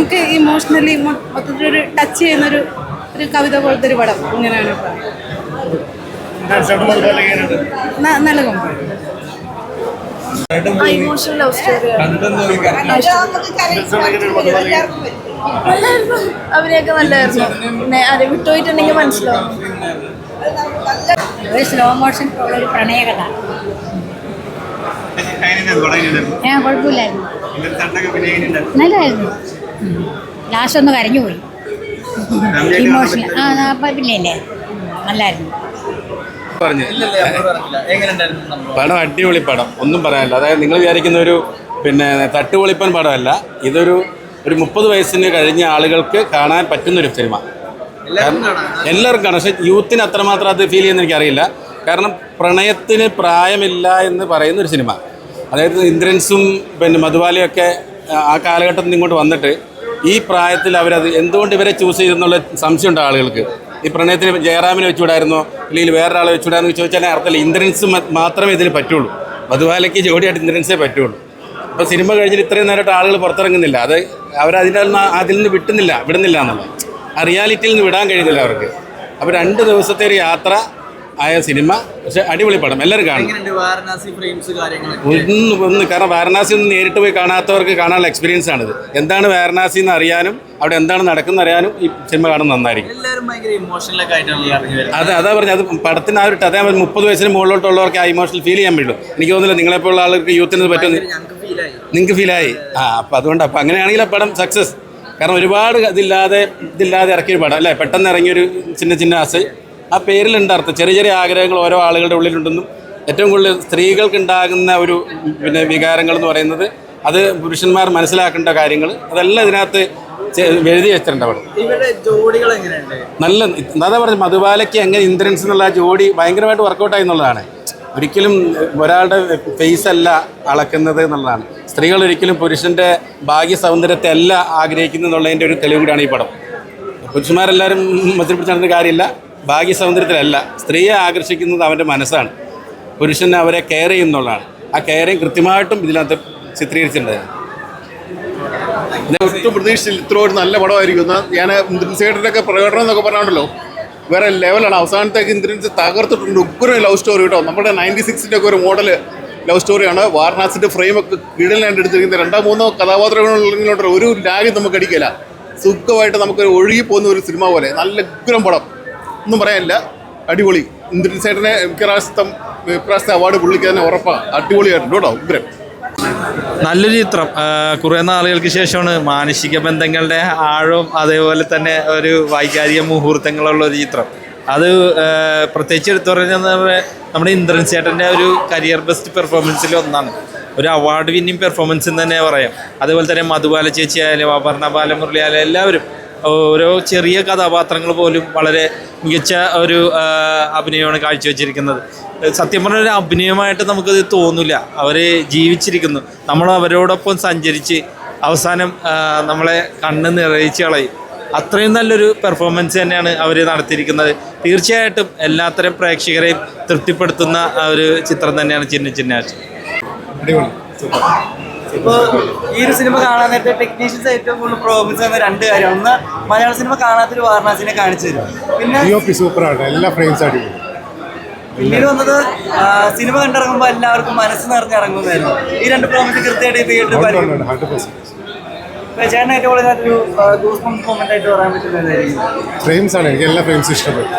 നമുക്ക് ഇമോഷണലി മൊത്തത്തിലൊരു ടച്ച് ചെയ്യുന്നൊരു കവിത പോലത്തെ ഒരു പടം. ഇങ്ങനെയാണ് നല്ല കമ്പനി. ഇമോഷണൽ ലവ് സ്റ്റോറി അവരെയൊക്കെ നല്ലതായിരുന്നു. പിന്നെ അത് വിട്ടുപോയിട്ടുണ്ടെങ്കിൽ മനസ്സിലാവും. ഒരു സ്ലോ മോഷൻ ഒരു പ്രണയകഥ. കുഴപ്പമില്ലായിരുന്നു, നല്ലതായിരുന്നു. ലാസ്റ്റ് ഒന്ന് കരഞ്ഞു പോയി. ഇമോഷണൽ പിന്നെ നല്ലായിരുന്നു. പടം അടിപൊളി പടം, ഒന്നും പറയാനില്ല. അതായത് നിങ്ങൾ വിചാരിക്കുന്ന ഒരു തട്ടുപൊളിപ്പൻ പടമല്ല. ഇതൊരു 30 വയസ്സിന് കഴിഞ്ഞ ആളുകൾക്ക് കാണാൻ പറ്റുന്നൊരു സിനിമ. എല്ലാവർക്കും കാണാം. പക്ഷേ യൂത്തിന് അത്രമാത്രം അത് ഫീൽ ചെയ്യുന്ന എനിക്കറിയില്ല. കാരണം പ്രണയത്തിന് പ്രായമില്ല എന്ന് പറയുന്നൊരു സിനിമ. അതായത് ഇന്ദ്രൻസും മധുബാലയൊക്കെ ആ കാലഘട്ടത്തിൽ നിന്ന് ഇങ്ങോട്ട് വന്നിട്ട് ഈ പ്രായത്തിൽ അവരത് എന്തുകൊണ്ട് ഇവരെ ചൂസ് ചെയ്തെന്നുള്ള സംശയമുണ്ട് ആളുകൾക്ക്. ഈ പ്രണയത്തിന് ജയറാമിനെ വെച്ചുവിടായിരുന്നോ അല്ലെങ്കിൽ വേറൊരാളെ വെച്ചുവിടാമെന്ന് ചോദിച്ചാൽ അർത്ഥമില്ല. ഇന്ദ്രൻസ് മാത്രമേ ഇതിന് പറ്റുള്ളൂ. മധുബാലയ്ക്ക് ജോഡിയായിട്ട് ഇന്ദ്രൻസേ പറ്റുള്ളൂ. അപ്പോൾ സിനിമ കഴിഞ്ഞിട്ട് ഇത്രയും നേരമായിട്ട് ആളുകൾ പുറത്തിറങ്ങുന്നില്ല. അത് അതിൽ നിന്ന് വിടുന്നില്ല എന്നുള്ളത്. ആ റിയാലിറ്റിയിൽ നിന്ന് വിടാൻ കഴിയുന്നില്ല അവർക്ക്. അപ്പോൾ 2 ദിവസത്തെ ഒരു യാത്ര ആയ സിനിമ. പക്ഷെ അടിപൊളി പടം, എല്ലാവരും കാണും. കാരണം വാരണാസി ഒന്നും നേരിട്ട് പോയി കാണാത്തവർക്ക് കാണാനുള്ള എക്സ്പീരിയൻസ് ആണിത്. എന്താണ് വാരണാസി എന്ന് അറിയാനും അവിടെ എന്താണ് നടക്കുന്നത് അറിയാനും ഈ സിനിമ കാണുന്നത് നന്നായിരിക്കും. അതാ പറഞ്ഞത്. അത് പടത്തിന് ആ ഒരു അതേ 30 വയസ്സിന് മുകളിലോട്ടുള്ളവർക്ക് ആ ഇമോഷണൽ ഫീൽ ചെയ്യാൻ പറ്റുള്ളൂ. എനിക്ക് തോന്നുന്നില്ല നിങ്ങളെപ്പോലുള്ള ആളുകൾക്ക് യൂത്തിന് പറ്റുന്നു. നിങ്ങൾക്ക് ഫീലായി. അപ്പോൾ അതുകൊണ്ട് അങ്ങനെയാണെങ്കിൽ ആ പടം സക്സസ്. കാരണം ഒരുപാട് ഇതില്ലാതെ ഇറക്കിയൊരു പടം അല്ലേ. പെട്ടെന്ന് ഇറങ്ങിയൊരു ചിന്ന ആശ ആ പേരിലുണ്ട് അർത്ഥം. ചെറിയ ആഗ്രഹങ്ങൾ ഓരോ ആളുകളുടെ ഉള്ളിലുണ്ടെന്നും ഏറ്റവും കൂടുതൽ സ്ത്രീകൾക്ക് ഉണ്ടാകുന്ന ഒരു വികാരങ്ങൾ എന്ന് പറയുന്നത് അത് പുരുഷന്മാർ മനസ്സിലാക്കേണ്ട കാര്യങ്ങൾ അതെല്ലാം ഇതിനകത്ത് എഴുതി വെച്ചിട്ടുണ്ട്. അവിടെ നല്ല അതാ പറഞ്ഞത്. മധുബാലയ്ക്ക് എങ്ങനെ ഇന്ദ്രൻസ് എന്നുള്ള ജോഡി ഭയങ്കരമായിട്ട് വർക്കൗട്ടായി എന്നുള്ളതാണ്. ഒരിക്കലും ഒരാളുടെ ഫേസ് അല്ല അളക്കുന്നത് എന്നുള്ളതാണ്. സ്ത്രീകൾ ഒരിക്കലും പുരുഷൻ്റെ ഭാഗ്യ സൗന്ദര്യത്തെ അല്ല ആഗ്രഹിക്കുന്നു എന്നുള്ളതിൻ്റെ ഒരു തെളിവ് കൂടിയാണ് ഈ പടം. പുരുഷന്മാരെല്ലാവരും മത്സരിപ്പിച്ച് നടന്ന കാര്യമില്ല. ഭാഗ്യ സൗന്ദര്യത്തിലല്ല, സ്ത്രീയെ ആകർഷിക്കുന്നത് അവൻ്റെ മനസ്സാണ്. പുരുഷനെ അവരെ കെയർ ചെയ്യുന്നുള്ളതാണ്. ആ കെയറിങ് കൃത്യമായിട്ടും ഇതിനകത്ത് ചിത്രീകരിച്ചിട്ടുണ്ട്. ഒട്ടും പ്രതീക്ഷിച്ചില്ല ഇത്ര ഒരു നല്ല പടമായിരിക്കും. ഞാൻ ഇന്ദ്രൻസേട്ടൻ്റെയൊക്കെ പ്രകടനം എന്നൊക്കെ പറഞ്ഞുണ്ടല്ലോ വേറെ ലെവലാണ്. അവസാനത്തേക്ക് ഇന്ദ്രൻസ് തകർത്തിട്ടുണ്ട്. ഉഗ്രൻ ലവ് സ്റ്റോറി കേട്ടോ. നമ്മുടെ 96-ൻ്റെ ഒക്കെ ഒരു മോഡൽ ലവ് സ്റ്റോറിയാണ്. വാരണാസിൻ്റെ ഫ്രെയിമൊക്കെ കിടലായിട്ട് എടുത്തിരിക്കുന്നത്. 2-3 കഥാപാത്രങ്ങളുള്ള ഒരു ലാഗ് നമുക്ക് അടിക്കില്ല. സുഖമായിട്ട് നമുക്ക് ഒഴുകി പോകുന്ന ഒരു സിനിമ പോലെ നല്ല ഉഗ്രം പടം, ഒന്നും പറയാനില്ല. അടിപൊളി. ഇന്ദ്രൻസേട്ടനെ ഇപ്രാവശ്യത്തെ അവാർഡ് പുള്ളിക്ക് തന്നെ ഉറപ്പാണ്. അടിപൊളിയായിട്ടുണ്ട് കേട്ടോ, ഉഗ്രം. നല്ലൊരു ചിത്രം. കുറേ നാളുകൾക്ക് ശേഷമാണ് മാനുഷിക ബന്ധങ്ങളുടെ ആഴവും അതേപോലെ തന്നെ ഒരു വൈകാരിക മുഹൂർത്തങ്ങളുള്ള ഒരു ചിത്രം. അത് പ്രത്യേകിച്ച് എടുത്തു പറഞ്ഞാൽ നമ്മുടെ ഇന്ദ്രൻ ചേട്ടൻ്റെ ഒരു കരിയർ ബെസ്റ്റ് പെർഫോമൻസിൽ ഒന്നാണ്. ഒരു അവാർഡ് വിന്നിങ് പെർഫോമൻസ് എന്ന് തന്നെ പറയാം. അതുപോലെ തന്നെ മധുബാല ചേച്ചി ആയാലും അപർണ ബാലമുരളി ആയാലും എല്ലാവരും ഓരോ ചെറിയ കഥാപാത്രങ്ങൾ പോലും വളരെ മികച്ച ഒരു അഭിനയമാണ് കാഴ്ചവെച്ചിരിക്കുന്നത്. സത്യം പറഞ്ഞ ഒരു അഭിനയമായിട്ട് നമുക്കത് തോന്നില്ല. അവർ ജീവിച്ചിരിക്കുന്നു, നമ്മൾ അവരോടൊപ്പം സഞ്ചരിച്ച് അവസാനം നമ്മളെ കണ്ണ് നിറയിച്ച് കളയും. അത്രയും നല്ലൊരു പെർഫോമൻസ് തന്നെയാണ് അവർ നടത്തിയിരിക്കുന്നത്. തീർച്ചയായിട്ടും എല്ലാത്തരം പ്രേക്ഷകരെയും തൃപ്തിപ്പെടുത്തുന്ന ഒരു ചിത്രം തന്നെയാണ് ചിന്ന. ഇപ്പോൾ ഈ ഒരു സിനിമ കാണാൻ നേരത്തെ ടെക്നീഷ്യൻസ് ഏറ്റവും കൂടുതൽ പെർഫോമൻസ് ചെയ്യുന്ന 2 കാര്യം. ഒന്ന്, മലയാള സിനിമ കാണാത്തൊരു വാരണാസിനെ കാണിച്ചു തരും. പിന്നെ സൂപ്പറാണ്, എല്ലാ ഫ്രെയിംസ് അടിപൊളി. പിന്നീട് വന്നത് സിനിമ കണ്ടിറങ്ങുമ്പോൾ എല്ലാവർക്കും മനസ്സ് നിറഞ്ഞിറങ്ങുന്നതായിരുന്നു. ഈ 2 പെർഫോമൻസ് കൃത്യമായിട്ട് തിയേറ്ററിൽ ചേട്ടൻ ഏറ്റവും കൂടുതൽ ഗൂസ് ബംപ്സ് മൊമെന്റ് ആയിട്ട് പറയാൻ പറ്റുന്നതായിരിക്കും. ഫ്രെയിംസ് ആണ്, എനിക്ക് എല്ലാ ഫ്രെയിംസും ഇഷ്ടപ്പെട്ടു.